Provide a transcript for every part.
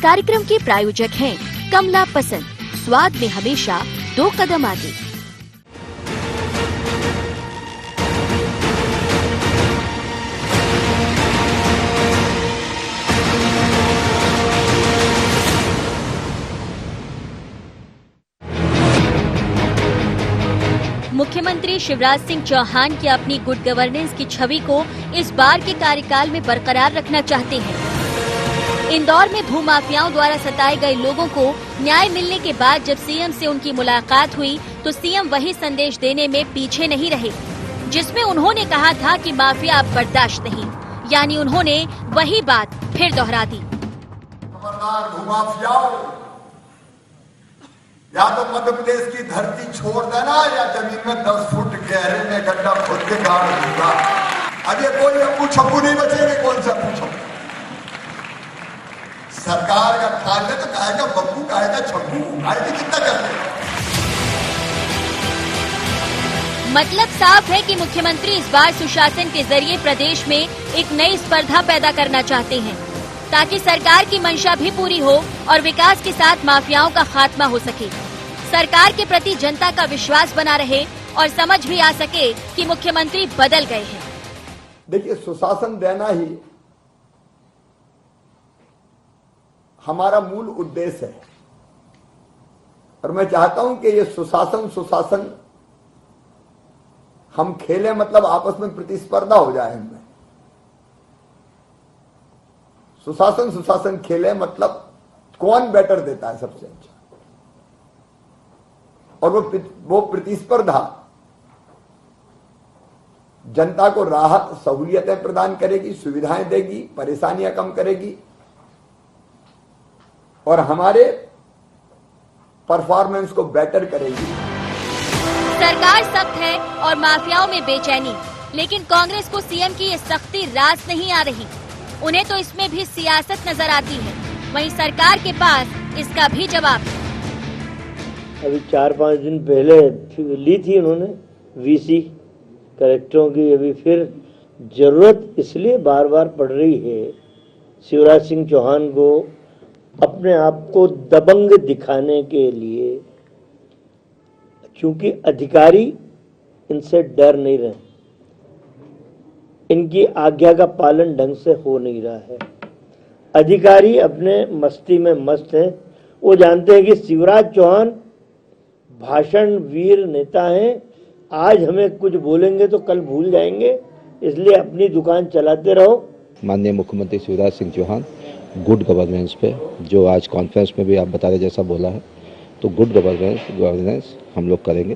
कार्यक्रम के प्रायोजक हैं कमला पसंद, स्वाद में हमेशा 2 कदम आगे। मुख्यमंत्री शिवराज सिंह चौहान की अपनी गुड गवर्नेंस की छवि को इस बार के कार्यकाल में बरकरार रखना चाहते हैं। इंदौर में भूमाफियाओं द्वारा सताए गए लोगों को न्याय मिलने के बाद जब सीएम से उनकी मुलाकात हुई तो सीएम वही संदेश देने में पीछे नहीं रहे, जिसमें उन्होंने कहा था कि माफिया अब बर्दाश्त नहीं, यानी उन्होंने वही बात फिर दोहरा दी। या तो मध्य प्रदेश की धरती छोड़ देना या जमीन में 10 फुट गहरे में गड्ढा खोद के गाड़ दूंगा। अब ये कोई अप्पू छप्पू नहीं बचेंगे। कौन सा अप्पू छप्पू? सरकार का ख्याल है तो कहेगा बप्पू, कहेगा छप्पू, कहेगा कितना करते। मतलब साफ है कि मुख्यमंत्री इस बार सुशासन के जरिए प्रदेश में एक नई स्पर्धा पैदा करना चाहते हैं, ताकि सरकार की मंशा भी पूरी हो और विकास के साथ माफियाओं का खात्मा हो सके, सरकार के प्रति जनता का विश्वास बना रहे और समझ भी आ सके कि मुख्यमंत्री बदल गए हैं। देखिए, सुशासन देना ही हमारा मूल उद्देश्य है और मैं चाहता हूं कि ये सुशासन हम खेलें, मतलब आपस में प्रतिस्पर्धा हो जाए हमें। सुशासन खेले, मतलब कौन बेटर देता है सबसे अच्छा, और वो प्रतिस्पर्धा जनता को राहत सहूलियतें प्रदान करेगी, सुविधाएं देगी, परेशानियां कम करेगी और हमारे परफॉर्मेंस को बेटर करेगी। सरकार सख्त है और माफियाओं में बेचैनी, लेकिन कांग्रेस को सीएम की ये सख्ती रास नहीं आ रही। उन्हें तो इसमें भी सियासत नजर आती है। वहीं सरकार के पास इसका भी जवाब है। अभी 4-5 दिन पहले ली थी उन्होंने वीसी कलेक्टरों की, अभी फिर जरूरत इसलिए बार बार पड़ रही है शिवराज सिंह चौहान को अपने आप को दबंग दिखाने के लिए, क्योंकि अधिकारी इनसे डर नहीं रहे, इनकी आज्ञा का पालन ढंग से हो नहीं रहा है। अधिकारी अपने मस्ती में मस्त हैं। वो जानते हैं कि शिवराज चौहान भाषण वीर नेता हैं, आज हमें कुछ बोलेंगे तो कल भूल जाएंगे, इसलिए अपनी दुकान चलाते रहो। माननीय मुख्यमंत्री शिवराज सिंह चौहान गुड गवर्नेंस पे, जो आज कॉन्फ्रेंस में भी आप बता रहे जैसा बोला है, तो गुड गवर्नेंस हम लोग करेंगे,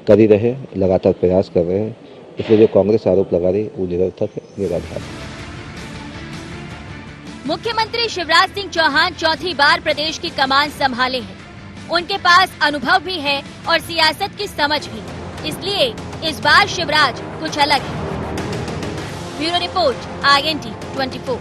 कर ही रहे, लगातार प्रयास कर रहे हैं। इसलिए जो कांग्रेस आरोप लगा रही वो निरर्थक है, निराधार है। मुख्यमंत्री शिवराज सिंह चौहान चौथी बार प्रदेश की कमान संभाले हैं। उनके पास अनुभव भी है और सियासत की समझ भी, इसलिए इस बार शिवराज कुछ अलग है। Bureau report, INT 24।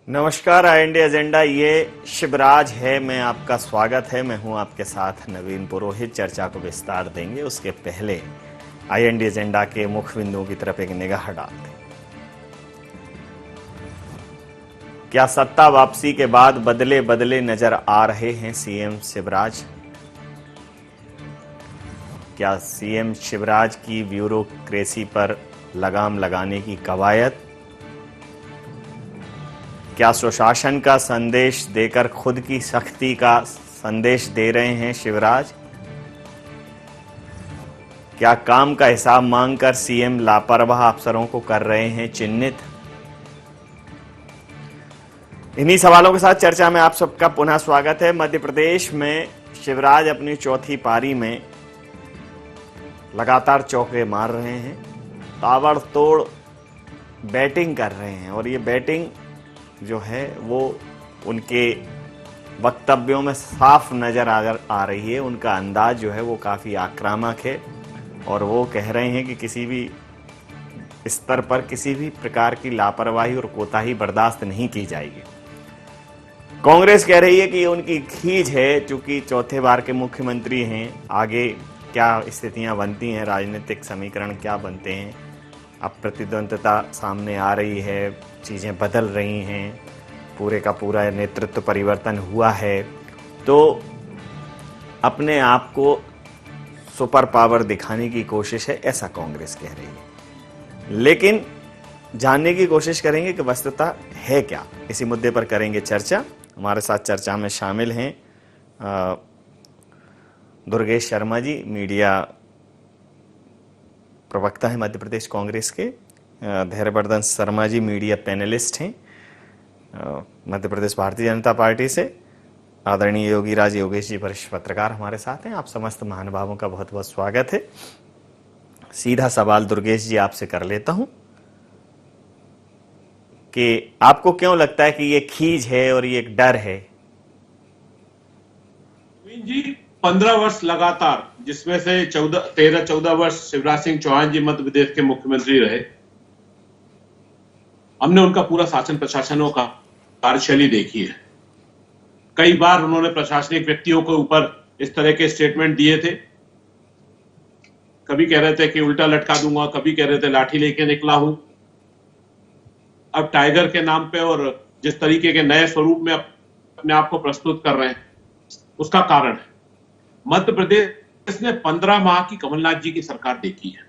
नमस्कार, IND एजेंडा, ये शिवराज है, मैं आपका स्वागत है। मैं हूं आपके साथ नवीन पुरोहित। चर्चा को विस्तार देंगे, उसके पहले IND एजेंडा के मुख्य बिंदुओं की तरफ एक निगाह डालते हैं। क्या सत्ता वापसी के बाद बदले बदले नजर आ रहे हैं सीएम शिवराज? क्या सीएम शिवराज की ब्यूरोक्रेसी पर लगाम लगाने की कवायद? क्या सुशासन का संदेश देकर खुद की सख्ती का संदेश दे रहे हैं शिवराज? क्या काम का हिसाब मांगकर सीएम लापरवाह अफसरों को कर रहे हैं चिन्हित? इन्हीं सवालों के साथ चर्चा में आप सबका पुनः स्वागत है। मध्य प्रदेश में शिवराज अपनी चौथी पारी में लगातार चौके मार रहे हैं, ताबड़तोड़ बैटिंग कर रहे हैं और ये बैटिंग जो है वो उनके वक्तव्यों में साफ नजर आ रही है। उनका अंदाज जो है वो काफ़ी आक्रामक है और वो कह रहे हैं कि किसी भी स्तर पर किसी भी प्रकार की लापरवाही और कोताही बर्दाश्त नहीं की जाएगी। कांग्रेस कह रही है कि ये उनकी खींच है, चूंकि चौथे बार के मुख्यमंत्री हैं। आगे क्या स्थितियां बनती हैं, राजनीतिक समीकरण क्या बनते हैं, अब प्रतिद्वंद्विता सामने आ रही है, चीज़ें बदल रही हैं, पूरे का पूरा नेतृत्व परिवर्तन हुआ है, तो अपने आप को सुपर पावर दिखाने की कोशिश है, ऐसा कांग्रेस कह रही है। लेकिन जानने की कोशिश करेंगे कि वस्तुतः है क्या, इसी मुद्दे पर करेंगे चर्चा। हमारे साथ चर्चा में शामिल हैं दुर्गेश शर्मा जी, मीडिया प्रवक्ता हैं मध्य प्रदेश कांग्रेस के। धैर्यवर्धन शर्मा जी मीडिया पैनलिस्ट हैं मध्य प्रदेश भारतीय जनता पार्टी से। आदरणीय योगीराज योगेश जी वरिष्ठ पत्रकार हमारे साथ हैं। आप समस्त महानुभावों का बहुत बहुत स्वागत है। सीधा सवाल दुर्गेश जी आपसे कर लेता हूं कि आपको क्यों लगता है कि ये खींच है और ये एक डर है? जी 15 वर्ष लगातार, जिसमें से 13-14 वर्ष शिवराज सिंह चौहान जी मध्य प्रदेश के मुख्यमंत्री रहे, हमने उनका पूरा शासन प्रशासनों का कार्यशैली देखी है। कई बार उन्होंने प्रशासनिक व्यक्तियों के ऊपर इस तरह के स्टेटमेंट दिए थे। कभी कह रहे थे कि उल्टा लटका दूंगा, कभी कह रहे थे लाठी लेके निकला हूं। अब टाइगर के नाम पे और जिस तरीके के नए स्वरूप में अपने आप को प्रस्तुत कर रहे हैं, उसका कारण है मध्य प्रदेश ने 15 माह की कमलनाथ जी की सरकार देखी है,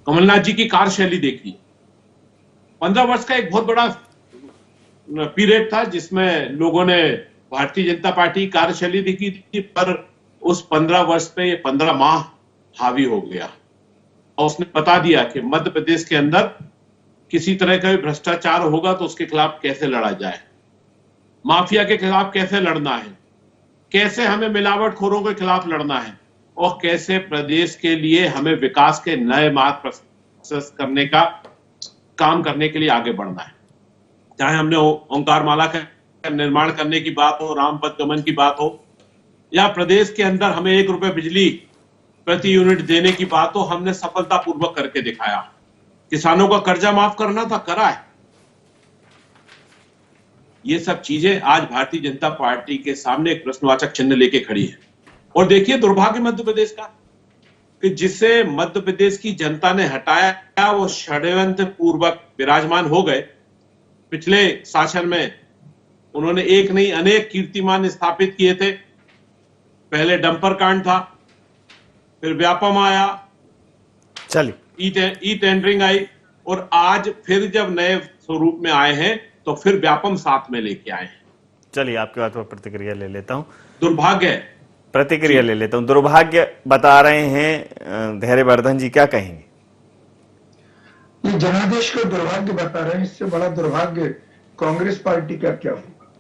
कमलनाथ जी की कार्यशैली देखी। 15 वर्ष का एक बहुत बड़ा पीरियड था जिसमें लोगों ने भारतीय जनता पार्टी की कार्यशैली देखी थी, पर उस 15 वर्ष पे ये 15 माह हावी हो गया और उसने बता दिया कि मध्य प्रदेश के अंदर किसी तरह का भी भ्रष्टाचार होगा तो उसके खिलाफ कैसे लड़ा जाए, माफिया के खिलाफ कैसे लड़ना है, कैसे हमें मिलावटखोरों के खिलाफ लड़ना है और कैसे प्रदेश के लिए हमें विकास के नए मार्ग प्रशस्त करने का काम करने के लिए आगे बढ़ना है। चाहे हमने ओंकार माला का निर्माण करने की बात हो, रामपथ गमन की बात हो, या प्रदेश के अंदर हमें 1 रुपए बिजली प्रति यूनिट देने की बात हो, हमने सफलतापूर्वक करके दिखाया। किसानों का कर्जा माफ करना था, करा है। ये सब चीजें आज भारतीय जनता पार्टी के सामने एक प्रश्नवाचक चिन्ह लेके खड़ी है। और देखिए दुर्भाग्य मध्य प्रदेश का कि जिसे मध्य प्रदेश की जनता ने हटाया वो षड्यंत्र पूर्वक विराजमान हो गए। पिछले शासन में उन्होंने एक नहीं अनेक कीर्तिमान स्थापित किए थे। पहले डंपर कांड था, फिर व्यापम आया, चलिए ई टेंडरिंग आई, और आज फिर जब नए स्वरूप में आए हैं तो फिर व्यापम साथ में लेके आए हैं। चलिए आपके बात पर प्रतिक्रिया ले लेता हूं। दुर्भाग्य प्रतिक्रिया ले लेता हूं। दुर्भाग्य बता रहे हैं धैर्यवर्धन जी, क्या कहेंगे? ये जनादेश को दुर्भाग्य बता रहे हैं, इससे बड़ा दुर्भाग्य कांग्रेस पार्टी का क्या होगा।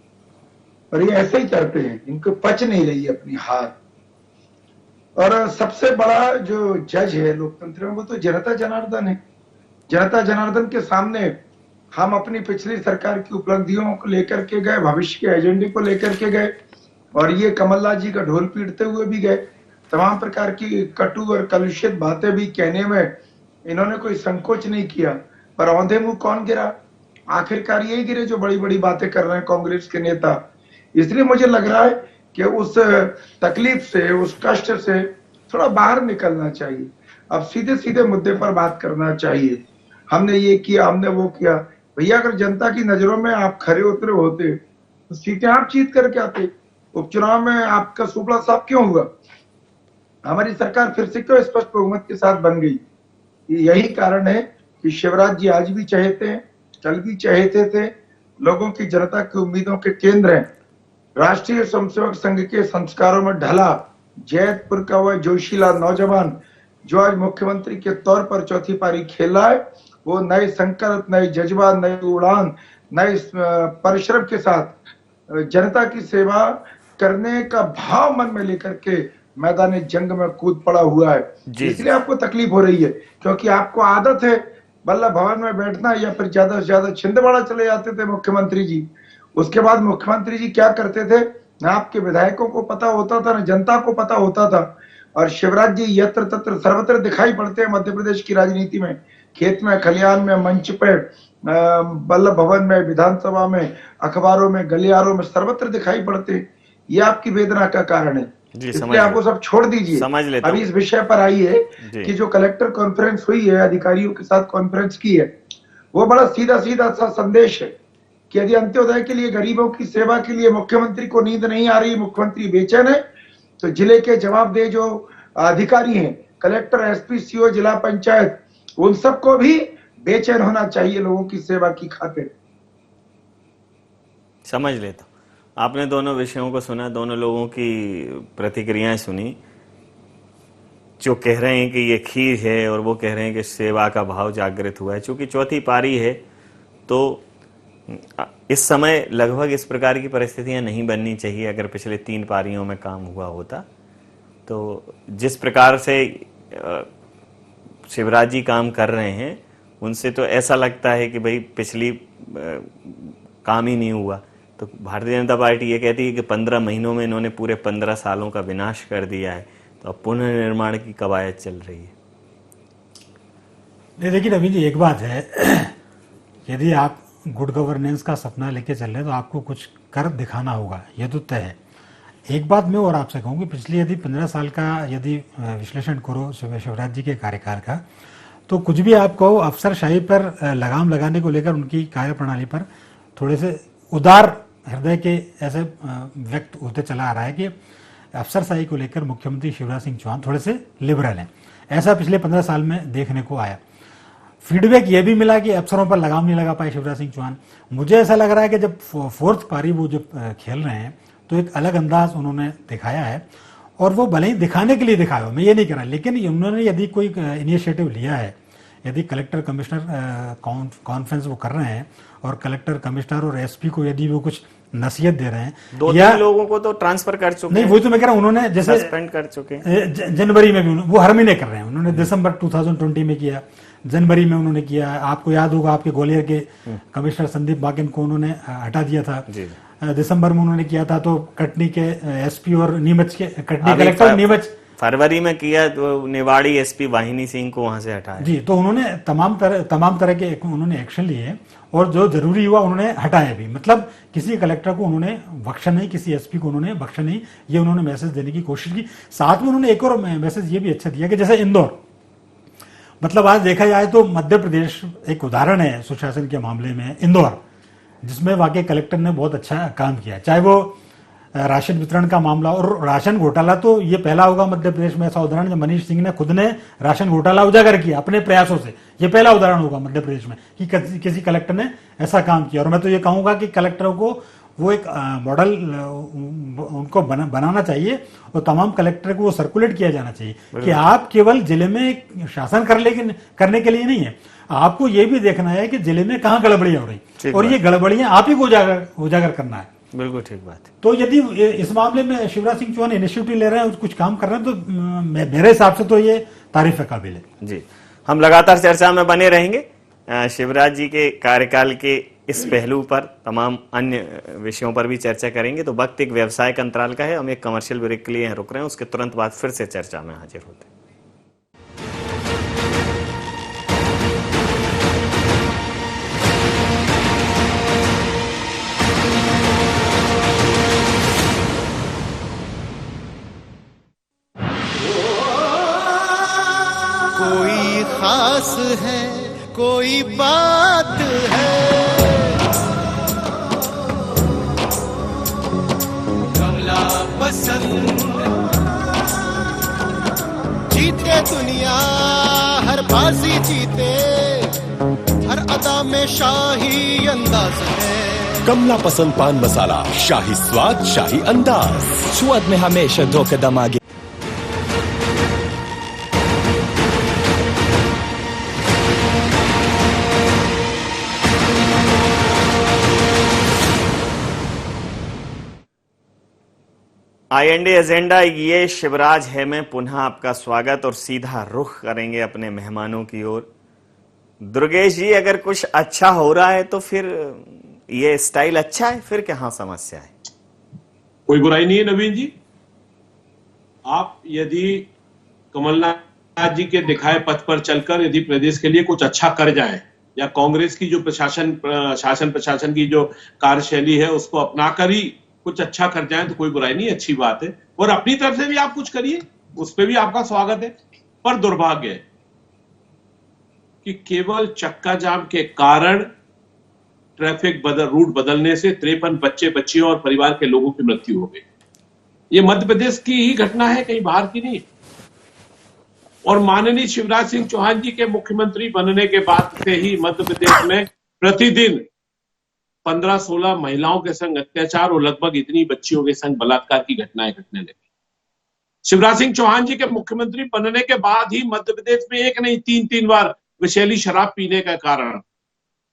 और ये ऐसे ही करते हैं, इनको पच नहीं रही है अपनी हार। और सबसे बड़ा जो जज है लोकतंत्र में वो तो जनता जनार्दन है। जनता जनार्दन के सामने हम अपनी पिछली सरकार की उपलब्धियों को लेकर के गए, भविष्य के एजेंडे को लेकर के गए, और ये कमलनाथ जी का ढोल पीटते हुए भी गए। तमाम प्रकार की कटु और कलुषित बातें भी कहने में इन्होंने कोई संकोच नहीं किया। पर औंधे मुंह कौन गिरा? आखिरकार यही गिरे जो बड़ी बड़ी बातें कर रहे हैं कांग्रेस के नेता। इसलिए मुझे लग रहा है कि उस तकलीफ से, उस कष्ट से थोड़ा बाहर निकलना चाहिए। अब सीधे सीधे मुद्दे पर बात करना चाहिए। हमने ये किया, हमने वो किया। भैया अगर जनता की नजरों में आप खरे उतरे होते तो सीटें आप जीत करके आते। उपचुनाव में आपका सुपड़ा साफ क्यों हुआ? हमारी सरकार फिर से क्यों स्पष्ट बहुमत के साथ बन गई? यही कारण है कि शिवराज जी आज भी चाहते हैं, कल भी चाहते थे, लोगों की जनता की उम्मीदों के केंद्र हैं। राष्ट्रीय स्वयंसेवक संघ के संस्कारों में ढला जैतपुर का वह जोशीला नौजवान जो आज मुख्यमंत्री के तौर पर चौथी पारी खेला है, वो नए संकल्प, नए जज्बा, नई उड़ान, नए परिश्रम के साथ जनता की सेवा करने का भाव मन में लेकर के मैदान जंग में कूद पड़ा हुआ है। इसलिए आपको तकलीफ हो रही है, क्योंकि आपको आदत है बल्लभ भवन में बैठना, या फिर ज्यादा से ज्यादा छिंदवाड़ा चले जाते थे मुख्यमंत्री जी। उसके बाद मुख्यमंत्री जी क्या करते थे, ना आपके विधायकों को पता होता था, ना जनता को पता होता था। और शिवराज जी यत्र तत्र सर्वत्र दिखाई पड़ते हैं मध्य प्रदेश की राजनीति में। खेत में, खलिहान में, मंच पे, वल्लभ भवन में, विधानसभा में, अखबारों में, गलियारों में, सर्वत्र दिखाई पड़ते हैं। ये आपकी वेदना का कारण है। जी, इसलिए आपको सब छोड़ दीजिए। समझ लेता अभी हूं। इस विषय पर आई है जी। कि जो कलेक्टर कॉन्फ्रेंस हुई है, अधिकारियों के साथ कॉन्फ्रेंस की है, वो बड़ा सीधा सीधा सा संदेश है कि यदि अंत्योदय के लिए, गरीबों की सेवा के लिए मुख्यमंत्री को नींद नहीं आ रही, मुख्यमंत्री बेचैन है, तो जिले के जवाबदेह जो अधिकारी हैं, कलेक्टर, एसपी, सीओ, जिला पंचायत, उन सबको भी बेचैन होना चाहिए लोगों की सेवा की खातिर। समझ लेता हूं। आपने दोनों विषयों को सुना, दोनों लोगों की प्रतिक्रियाएं सुनी। जो कह रहे हैं कि ये खीर है और वो कह रहे हैं कि सेवा का भाव जागृत हुआ है। चूंकि चौथी पारी है तो इस समय लगभग इस प्रकार की परिस्थितियां नहीं बननी चाहिए। अगर पिछले 3 पारियों में काम हुआ होता तो जिस प्रकार से शिवराज जी काम कर रहे हैं उनसे तो ऐसा लगता है कि भाई पिछली काम ही नहीं हुआ। तो भारतीय जनता पार्टी ये कहती है कि 15 महीनों में इन्होंने पूरे 15 सालों का विनाश कर दिया है, तो अब पुनर्निर्माण की कवायद चल रही है। नहीं, देखिए नवीन जी, एक बात है, यदि आप गुड गवर्नेंस का सपना लेके चल रहे हैं तो आपको कुछ कर दिखाना होगा, ये तो तय है। एक बात मैं और आपसे कहूँ कि पिछले यदि 15 साल का यदि विश्लेषण करो शिवराज जी के कार्यकाल का, तो कुछ भी आप कहो, अफसरशाही पर लगाम लगाने को लेकर उनकी कार्यप्रणाली पर थोड़े से उदार हृदय के ऐसे व्यक्त होते चला आ रहा है कि अफसरशाही को लेकर मुख्यमंत्री शिवराज सिंह चौहान थोड़े से लिबरल हैं। ऐसा पिछले 15 साल में देखने को आया। फीडबैक ये भी मिला कि अफसरों पर लगाम नहीं लगा पाए शिवराज सिंह चौहान। मुझे ऐसा लग रहा है कि जब 4th पारी वो जब खेल रहे हैं तो एक अलग अंदाज उन्होंने दिखाया है, और वो भले ही दिखाने के लिए दिखाया हो, मैं ये नहीं कह रहा, लेकिन उन्होंने यदि कोई इनिशिएटिव लिया है, यदि कलेक्टर कमिश्नर कॉन्फ्रेंस वो कर रहे हैं और कलेक्टर कमिश्नर और एसपी को यदि वो कुछ नसीहत दे रहे हैं, 2-3 लोगों को तो ट्रांसफर कर चुके हैं। नहीं, वही तो मैं कह रहा हूं, उन्होंने जैसे सस्पेंड कर चुके हैं। जनवरी में भी वो हर महीने कर रहे हैं। उन्होंने दिसंबर 2020 में किया, जनवरी में उन्होंने किया। आपको याद होगा, आपके ग्वालियर के कमिश्नर संदीप बाकिन को उन्होंने हटा दिया था। दिसंबर में उन्होंने किया था। तो कटनी के एसपी और नीमच के कटनी कलेक्टर नीमच फरवरी में किया, तो निवाड़ी एसपी वाहिनी सिंह को वहां से हटाया। जी, तो उन्होंने तमाम तरह के उन्होंने एक्शन लिए और जो जरूरी हुआ उन्होंने हटाया भी। मतलब किसी कलेक्टर को उन्होंने बख्शा नहीं, किसी एसपी को उन्होंने बख्शा नहीं, ये उन्होंने मैसेज देने की कोशिश की। साथ में उन्होंने एक और मैसेज ये भी अच्छा दिया कि जैसे इंदौर, मतलब आज देखा जाए तो मध्य प्रदेश एक उदाहरण है सुशासन के मामले में, इंदौर, जिसमें वाकई कलेक्टर ने बहुत अच्छा काम किया। चाहे वो राशन वितरण का मामला और राशन घोटाला, तो ये पहला होगा मध्य प्रदेश में ऐसा उदाहरण जब मनीष सिंह ने खुद ने राशन घोटाला उजागर किया अपने प्रयासों से। ये पहला उदाहरण होगा मध्य प्रदेश में कि किसी कलेक्टर ने ऐसा काम किया। और मैं तो ये कहूंगा कि कलेक्टरों को वो एक मॉडल उनको बनाना चाहिए और तमाम कलेक्टर को वो सर्कुलेट किया जाना चाहिए कि आप केवल जिले में शासन करने के लिए नहीं है, आपको ये भी देखना है कि जिले में कहाँ गड़बड़ियां हो रही और ये गड़बड़ियां आप ही को उजागर करना है। बिल्कुल ठीक बात है। तो यदि इस मामले में शिवराज सिंह चौहान इनिशिएटिव ले रहे हैं, कुछ काम कर रहे हैं, तो मेरे हिसाब से तो ये तारीफ काबिल है। जी, हम लगातार चर्चा में बने रहेंगे शिवराज जी के कार्यकाल के इस पहलू पर, तमाम अन्य विषयों पर भी चर्चा करेंगे। तो वक्त एक व्यवसायिक अंतराल का है, हम एक कमर्शियल ब्रेक के लिए यहाँ रुक रहे हैं, उसके तुरंत बाद फिर से चर्चा में हाजिर होते हैं। कोई खास है, कोई बात है, कमला पसंद, जीते दुनिया हर बाजी जीते, हर अदा में शाही अंदाज है। कमला पसंद पान मसाला, शाही स्वाद, शाही अंदाज, स्वाद में हमेशा 2 कदम आगे। IND एजेंडा, ये शिवराज है में पुनः आपका स्वागत और सीधा रुख करेंगे अपने मेहमानों की ओर। दुर्गेश जी, अगर कुछ अच्छा हो रहा है तो फिर ये स्टाइल अच्छा है, फिर क्या समस्या है? कोई बुराई नहीं है नवीन जी। आप यदि कमलनाथ कमलनाथ जी के दिखाए पथ पर चलकर यदि प्रदेश के लिए कुछ अच्छा कर जाए, या कांग्रेस की जो शासन प्रशासन की जो कार्यशैली है उसको अपनाकर ही कुछ अच्छा कर जाए तो कोई बुराई नहीं, अच्छी बात है। और अपनी तरफ से भी आप कुछ करिए, उस पर भी आपका स्वागत है। पर दुर्भाग्य है कि केवल चक्का जाम के कारण ट्रैफिक रूट बदलने से 53 बच्चे, बच्चियों और परिवार के लोगों की मृत्यु हो गई। ये मध्य प्रदेश की ही घटना है, कहीं बाहर की नहीं। और माननीय शिवराज सिंह चौहान जी के मुख्यमंत्री बनने के बाद से ही मध्य प्रदेश में प्रतिदिन 15-16 महिलाओं के संग अत्याचार और लगभग इतनी बच्चियों के संग बलात्कार की घटनाएं घटने लगी। शिवराज सिंह चौहान जी के मुख्यमंत्री बनने के बाद ही मध्य प्रदेश में एक नहीं 3-3 बार विषैली शराब पीने के कारण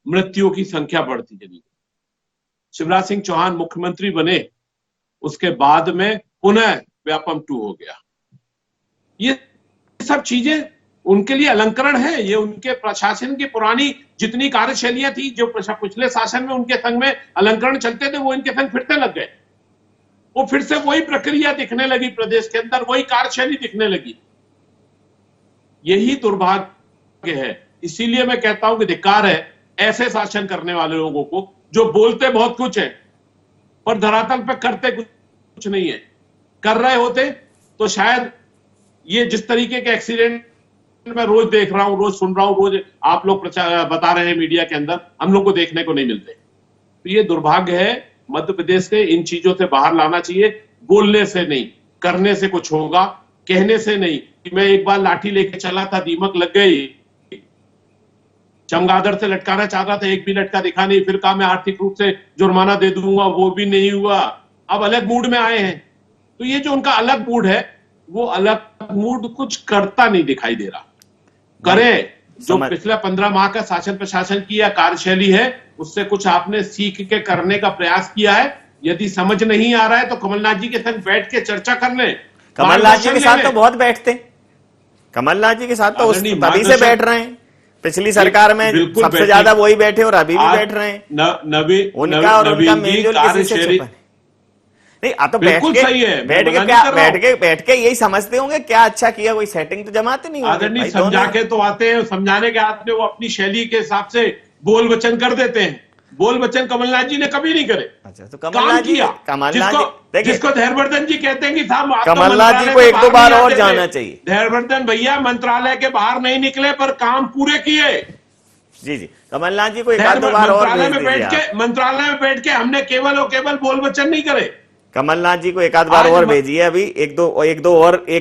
मृत्युओं की संख्या बढ़ती चली गई। शिवराज सिंह चौहान मुख्यमंत्री बने, उसके बाद में पुनः व्यापम 2 हो गया। ये सब चीजें उनके लिए अलंकरण है। ये उनके प्रशासन की पुरानी जितनी कार्यशैलियां थी, जो पिछले शासन में उनके संग में अलंकरण चलते थे, वो इनके संग फिर से लग गए। वो फिर से वही प्रक्रिया दिखने लगी प्रदेश के अंदर, वही कार्यशैली दिखने लगी। यही दुर्भाग्य है। इसीलिए मैं कहता हूं कि धिक्कार है ऐसे शासन करने वाले लोगों को, जो बोलते बहुत कुछ है पर धरातल पे करते कुछ नहीं है। कर रहे होते तो शायद ये जिस तरीके के एक्सीडेंट मैं रोज देख रहा हूं, रोज सुन रहा हूं, रोज आप लोग बता रहे हैं मीडिया के अंदर, हम लोग को देखने को नहीं मिलते। तो ये दुर्भाग्य है। मध्य प्रदेश के इन चीजों से बाहर लाना चाहिए। बोलने से नहीं, करने से कुछ होगा, कहने से नहीं। मैं एक बार लाठी लेके चला था, दीमक लग गई, चमगादड़ से लटकाना चाहता था, एक भी लटका दिखा नहीं। फिर कहा मैं आर्थिक रूप से जुर्माना दे दूंगा, वो भी नहीं हुआ। अब अलग मूड में आए हैं। तो ये जो उनका अलग मूड है, वो अलग मूड कुछ करता नहीं दिखाई दे रहा। करे जो पिछले 15 माह का शासन प्रशासन की या कार्यशैली है, उससे कुछ आपने सीख के करने का प्रयास किया है। यदि समझ नहीं आ रहा है तो कमलनाथ जी के साथ बैठ के चर्चा कर ले। कमलनाथ जी के साथ तो बहुत बैठते, कमलनाथ जी के साथ तो तभी से बैठ रहे हैं। पिछली सरकार में सबसे ज्यादा वही बैठे और अभी भी बैठ रहे हैं। उनका और उनका मेलजोल किसी से छुपा नहीं। आप तो बैठ के यही समझते होंगे क्या अच्छा किया, कोई सेटिंग तो जमाते नहीं होंगे। समझा के तो आते हैं, समझाने के हाथ में वो अपनी शैली के हिसाब से बोल वचन कर देते हैं। बोल वचन कमलनाथ जी ने कभी नहीं करे। अच्छा, तो कमलनाथ जी जिसको धैर्यवर्धन जी कहते हैं कि साहब कमलनाथ जी को 1-2 बार और जाना चाहिए। धैर्यवर्धन भैया मंत्रालय के बाहर नहीं निकले पर काम पूरे किए। जी जी, कमलनाथ जी को 1-2 बार और मंत्रालय में बैठ के हमने केवल और केवल बोल वचन नहीं करे। कमलनाथ जी को 1-आध बार और भेजिए। अभी एक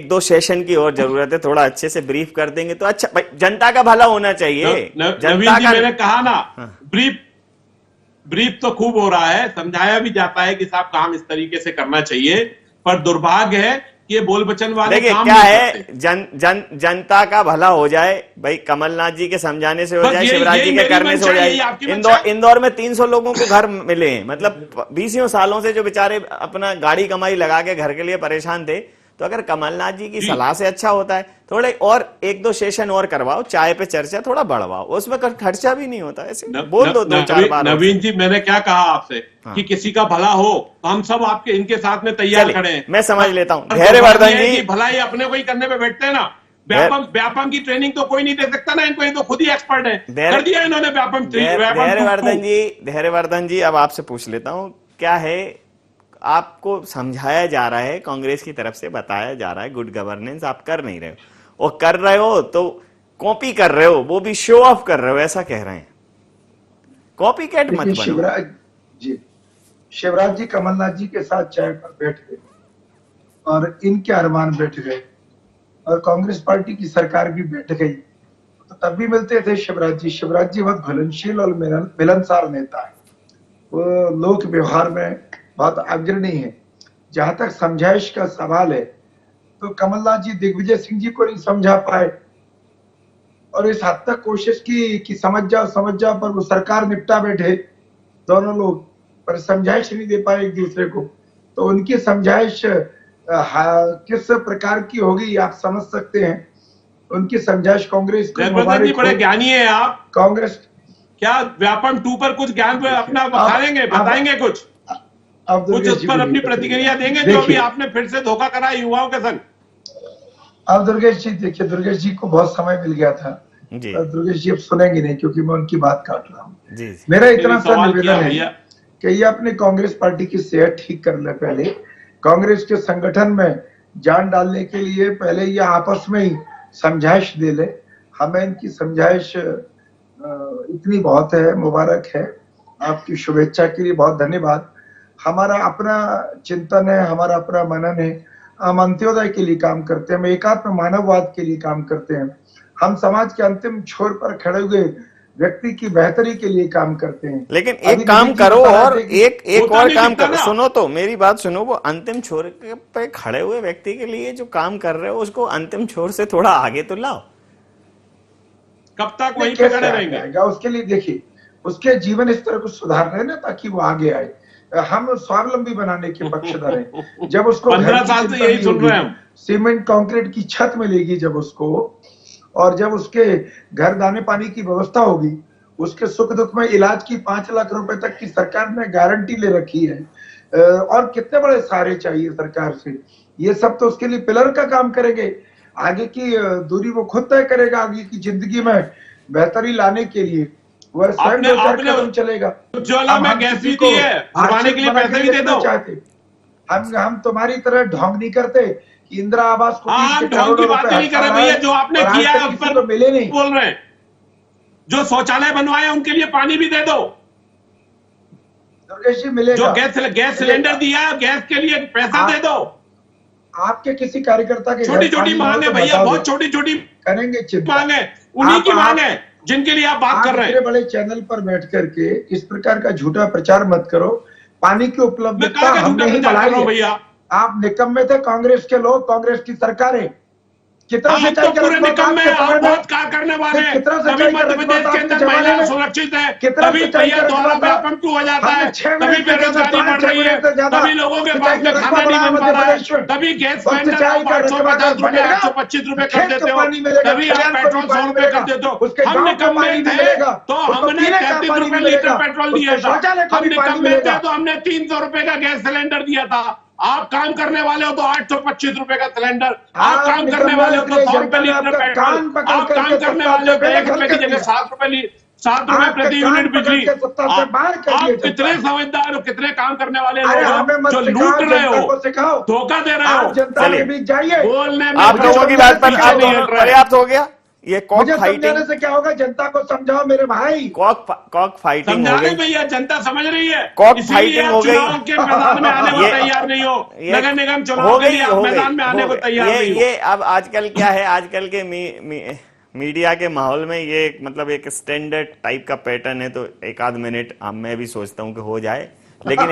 दो सेशन की और जरूरत है। थोड़ा अच्छे से ब्रीफ कर देंगे तो अच्छा। भाई जनता का भला होना चाहिए। नवीन जी मैंने कहा ना, ब्रीफ तो खूब हो रहा है, समझाया भी जाता है कि साहब काम इस तरीके से करना चाहिए। पर दुर्भाग्य है कि ये बोल वचन वाले काम क्या है, जनता का भला हो जाए। भाई कमलनाथ जी के समझाने से हो जाए, शिवराज जी के करने से हो जाए। इंदौर में 300 लोगों को घर मिले हैं। मतलब 20 सालों से जो बेचारे अपना गाड़ी कमाई लगा के घर के लिए परेशान थे। तो अगर कमलनाथ जी की सलाह से अच्छा होता है, थोड़े और 1-2 सेशन और करवाओ, चाय पे चर्चा थोड़ा बढ़वाओ, उसमें खर्चा भी नहीं होता। ऐसे बोल दो 2-4 बार। नवीन जी मैंने क्या कहा आपसे कि किसी का भला हो तो हम सब आपके इनके साथ में तैयार खड़े हैं। मैं समझ लेता हूँ। धैर्यवर्धन जी भलाई अपने को ही करने में बैठते हैं ना। व्यापम की ट्रेनिंग तो कोई नहीं दे सकता ना इनको, ये तो खुद ही एक्सपर्ट है। कर दिया इन्होंने व्यापम। धैर्यवर्धन जी, अब आपसे पूछ लेता हूँ, क्या है आपको समझाया जा रहा है, कांग्रेस की तरफ से बताया जा रहा है गुड गवर्नेंस आप कर नहीं रहे हो, और कर रहे हो तो कॉपी कर रहे हो, वो भी शो ऑफ कर रहे हो, ऐसा कह रहे हैं। कॉपी कैट मत बनो। शिवराज जी कमलनाथ जी के साथ चाय पर बैठ गए और इनके अरमान बैठ गए और कांग्रेस पार्टी की सरकार भी बैठ गई, तो तब भी मिलते थे शिवराज जी। शिवराज जी बहुत घुलनशील और मिलनसार नेता है। वो लोक व्यवहार में बहुत अग्रणी है। जहां तक समझाइश का सवाल है तो कमलनाथ जी दिग्विजय सिंह जी को नहीं समझा पाए और इस हद तक कोशिश की कि समझ जाओ, पर वो सरकार निपटा बैठे दोनों लोग, पर समझाइश नहीं दे पाए एक दूसरे को। तो उनकी समझाइश किस प्रकार की होगी आप समझ सकते हैं। उनकी समझाइश कांग्रेस को बड़े ज्ञानी है आप। कांग्रेस क्या व्यापम 2 पर कुछ ज्ञान अपना बताएंगे कुछ उस पर अपनी प्रतिक्रिया देंगे जो भी आपने फिर से धोखा करा युवाओं के संग। अब दुर्गेश जी देखिए, दुर्गेश जी को बहुत समय मिल गया था जी दुर्गेश जी अब सुनेंगे नहीं क्योंकि मैं उनकी बात काट रहा हूँ। जी मेरा इतना सा सवाल निवेदन किया है भैया। कि ये अपनी कांग्रेस पार्टी की सेहत ठीक कर ले। पहले कांग्रेस के संगठन में जान डालने के लिए पहले ये आपस में ही समझाइश दे ले। हमें इनकी समझाइश इतनी बहुत है। मुबारक है, आपकी शुभेच्छा के लिए बहुत धन्यवाद। हमारा अपना चिंतन है, हमारा अपना मनन है। हम अंत्योदय के लिए काम करते हैं, हम एकात्म मानववाद के लिए काम करते हैं। हम समाज के अंतिम छोर पर खड़े हुए व्यक्ति की बेहतरी के लिए काम करते हैं। लेकिन एक काम करो और एक और काम करो। सुनो तो मेरी बात सुनो, वो अंतिम छोर पे खड़े हुए व्यक्ति के लिए जो काम कर रहे हो उसको अंतिम छोर से थोड़ा आगे तो लाओ। कब तक वहीं पे खड़े रहेंगे? उसके लिए देखिए, उसके जीवन स्तर को सुधारना है ना, ताकि वो आगे आए। हम स्वावलंबी बनाने के पक्षधर हैं। जब उसको 15 साल से यही सुन रहे हैं। सीमेंट कंक्रीट की छत मिलेगी जब उसको, और जब उसके घर दाने पानी की व्यवस्था होगी, उसके सुख दुख में इलाज की 5 लाख रुपए तक की सरकार ने गारंटी ले रखी है। और कितने बड़े सहारे चाहिए सरकार से। ये सब तो उसके लिए पिलर का काम करेंगे। आगे की दूरी वो खुद तय करेगा। आगे की जिंदगी में बेहतरी लाने के लिए वह स्वयं कदम चलेगा। उज्ज्वला में गैस भी दी है, भरवाने के लिए पैसे भी दे दो। हम तुम्हारी तरह ढोंग नहीं करते कि इंदिरा आवास को ढोंग की बात नहीं कर रहे भैया। जो आपने किया है उस पर मिले नहीं बोल रहे हैं। जो शौचालय बनवाए उनके लिए पानी भी दे दो। दुर्गेश जी मिलेगा। जो गैस सिलेंडर दिया है, गैस के लिए पैसा दे दो। आपके किसी कार्यकर्ता के छोटी छोटी मांग है भैया, बहुत छोटी छोटी करेंगे मांग है, उन्हीं की मांग है जिनके लिए आप बात कर रहे हैं। बड़े चैनल पर बैठ करके इस प्रकार का झूठा प्रचार मत करो। पानी की उपलब्धता हमने ही बढ़ाई है भैया। आप निकम्मे थे, कांग्रेस के लोग, कांग्रेस की सरकारें। कितना तो पूरे निकम्मे आप बहुत कार्य करने वाले हैं। तभी मध्य प्रदेश के अंदर महिलाएं सुरक्षित है, तभी भैया द्वारा व्यापम क्यों हो जाता है, तभी बेरोजगारी बढ़ रही है, तभी लोगों के पास में खाना नहीं मिल पा रहा है, तभी गैस सिलेंडर आप 850 रुपए 825 रुपए कर देते हो, तभी आप पेट्रोल 100 रुपए कर देते हो। हम निकम्मे थे तो हमने 33 रुपए लीटर पेट्रोल दिया था। हम निकम्मे थे तो हमने 300 रुपए का गैस सिलेंडर दिया था। आप काम करने वाले हो तो 825 रुपए का सिलेंडर, आप काम करने वाले हो तो 100 रुपए लीटर पेट्रोल, आप काम करने वाले हो तो 1 रुपए की जगह 7 रुपए प्रति यूनिट बिजली। आप कितने समझदार हो, कितने काम करने वाले लोग जो लूट रहे हो, धोखा दे रहे हो। चलिए बोलने में आप लोगों की बात पर पर्याप्त हो गया। ये कॉक फाइटिंग से क्या होगा? जनता को समझाओ मेरे भाई। कॉक फाइटिंग हो गई भैया, जनता समझ रही है। कॉक फाइटिंग हो गई। के मैदान में आने को तैयार नहीं हो, नगर निगम चुनाव के लिए आप मैदान में आने को तैयार नहीं हो। ये अब आजकल क्या है, आजकल के मीडिया के माहौल में ये मतलब एक स्टैंडर्ड टाइप का पैटर्न है। तो एक आध मिनट मैं भी सोचता हूँ कि हो जाए, लेकिन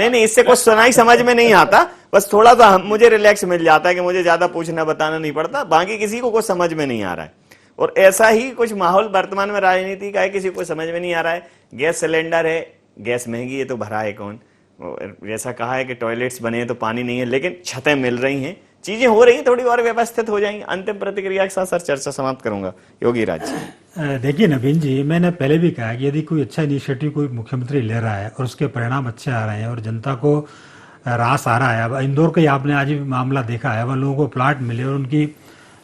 नहीं इससे कुछ सुनाई समझ में नहीं आता। बस थोड़ा सा मुझे रिलैक्स मिल जाता है कि मुझे ज्यादा पूछना बताना नहीं पड़ता, बाकी किसी को कुछ समझ में नहीं आ रहा है। और ऐसा ही कुछ माहौल वर्तमान में राजनीति का है, किसी को समझ में नहीं आ रहा है। गैस सिलेंडर है, गैस महंगी है तो भरा है कौन। जैसा कहा है कि टॉयलेट्स बने हैं तो पानी नहीं है, लेकिन छतें मिल रही हैं, चीजें हो रही हैं, थोड़ी और व्यवस्थित हो जाएंगी। अंतिम प्रतिक्रिया के साथ सर चर्चा समाप्त करूंगा। योगी राज, देखिए नवीन जी, मैंने पहले भी कहा कि यदि कोई अच्छा इनिशिएटिव कोई मुख्यमंत्री ले रहा है और उसके परिणाम अच्छे आ रहे हैं और जनता को रास आ रहा है। अब इंदौर का ही आपने आज भी मामला देखा है, वह लोगों को प्लाट मिले और उनकी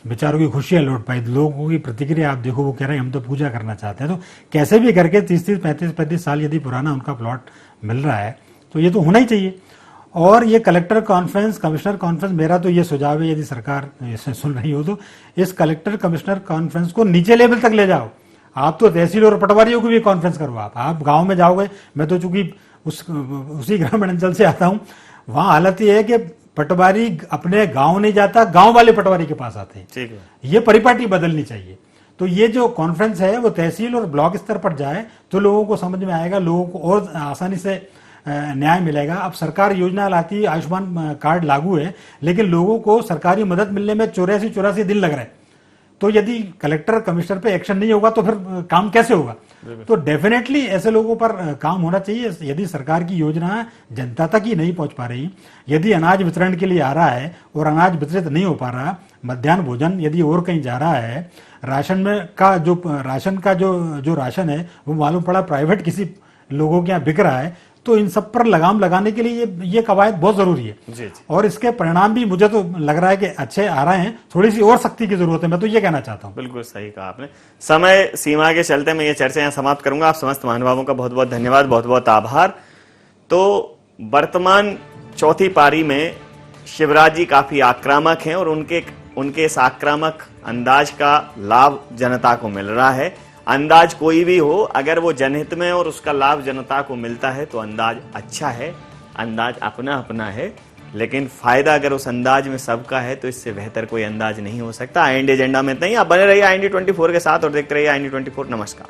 बेचारों की खुशियां लौट पाई। लोगों की प्रतिक्रिया आप देखो, वो कह रहे हैं हम तो पूजा करना चाहते हैं। तो कैसे भी करके 30-30, 35-35 साल यदि पुराना उनका प्लॉट मिल रहा है तो ये तो होना ही चाहिए। और ये कलेक्टर कॉन्फ्रेंस, कमिश्नर कॉन्फ्रेंस, मेरा तो ये सुझाव है, यदि सरकार इसे सुन रही हो तो इस कलेक्टर कमिश्नर कॉन्फ्रेंस को नीचे लेवल तक ले जाओ। आप तो तहसील और पटवारियों की भी कॉन्फ्रेंस करो। आप गांव में जाओगे, मैं तो चूंकि उसी ग्रामीण अंचल से आता हूं, वहां हालत ये है कि पटवारी अपने गांव नहीं जाता, गांव वाले पटवारी के पास आते हैं। ठीक है, ये परिपाटी बदलनी चाहिए। तो ये जो कॉन्फ्रेंस है वो तहसील और ब्लॉक स्तर पर जाए तो लोगों को समझ में आएगा, लोगों को और आसानी से न्याय मिलेगा। अब सरकार योजना लाती, आयुष्मान कार्ड लागू है, लेकिन लोगों को सरकारी मदद मिलने में 84 दिन लग रहे हैं। तो यदि कलेक्टर कमिश्नर पे एक्शन नहीं होगा तो फिर काम कैसे होगा? तो डेफिनेटली ऐसे लोगों पर काम होना चाहिए। यदि सरकार की योजना जनता तक ही नहीं पहुंच पा रही, यदि अनाज वितरण के लिए आ रहा है और अनाज वितरित नहीं हो पा रहा, मध्याह्न भोजन यदि और कहीं जा रहा है, राशन में का जो राशन है वो मालूम पड़ा प्राइवेट किसी लोगों के यहाँ बिक रहा है, तो इन सब पर लगाम लगाने के लिए ये कवायद बहुत जरूरी है। जी। और इसके परिणाम भी मुझे तो लग रहा है कि अच्छे आ रहे हैं, थोड़ी सी और सख्ती की जरूरत है, मैं तो ये कहना चाहता हूँ। बिल्कुल सही कहा आपने। समय सीमा के चलते मैं ये चर्चा यहाँ समाप्त करूंगा। आप समस्त महानुभावों का बहुत बहुत धन्यवाद, बहुत बहुत आभार। तो वर्तमान चौथी पारी में शिवराज जी काफी आक्रामक हैं और उनके इस आक्रामक अंदाज का लाभ जनता को मिल रहा है। अंदाज कोई भी हो, अगर वो जनहित में और उसका लाभ जनता को मिलता है तो अंदाज अच्छा है, अंदाज अपना अपना है। लेकिन फायदा अगर उस अंदाज में सबका है तो इससे बेहतर कोई अंदाज नहीं हो सकता। IND एजेंडा में इतना ही। आप बने रहिए IND 24 के साथ और देखते रहिए IND 24। नमस्कार।